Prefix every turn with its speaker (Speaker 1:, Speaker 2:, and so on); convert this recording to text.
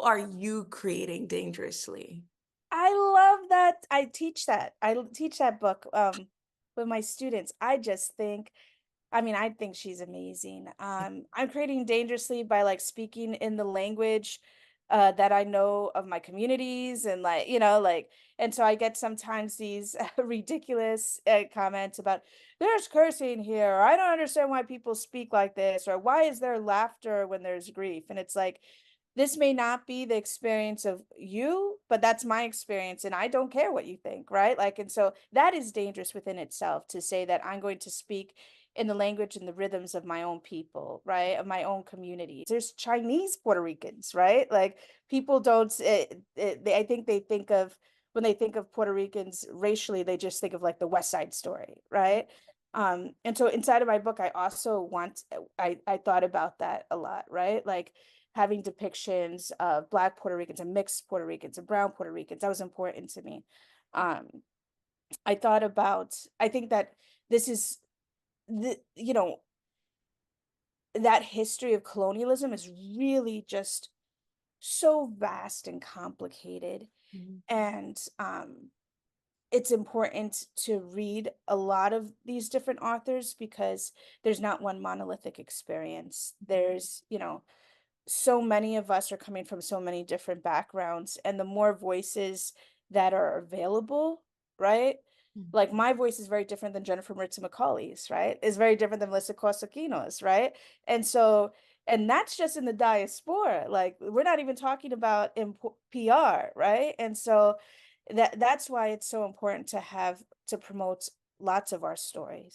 Speaker 1: are you creating dangerously?
Speaker 2: I love that. I teach that. Teach that book with my students. I think she's amazing. I'm creating dangerously by like speaking in the language that I know of my communities and like, and so I get sometimes these ridiculous comments about there's cursing here. Or, I don't understand why people speak like this, or why is there laughter when there's grief? And it's like, this may not be the experience of you, but that's my experience, and I don't care what you think, right? Like, and so that is dangerous within itself to say that I'm going to speak in the language and the rhythms of my own people, right? Of my own community. There's Chinese Puerto Ricans, right? Like people don't, I think they think of, when they think of Puerto Ricans racially, they just think of like the West Side Story, right? And so inside of my book, I also I thought about that a lot, right? Like having depictions of Black Puerto Ricans and mixed Puerto Ricans and brown Puerto Ricans. That was important to me. Um, I think that this is you know, that history of colonialism is really just so vast and complicated.
Speaker 1: Mhm.
Speaker 2: And it's important to read a lot of these different authors because there's not one monolithic experience. There's, so many of us are coming from so many different backgrounds, and the more voices that are available, right?
Speaker 1: Mhm.
Speaker 2: Like my voice is very different than Jennifer Maritza McCauley's, right? Is very different than Melissa Costaquino's, right? And so, and that's just in the diaspora. Like we're not even talking about in PR, right? And so that's why it's so important to promote lots of our stories.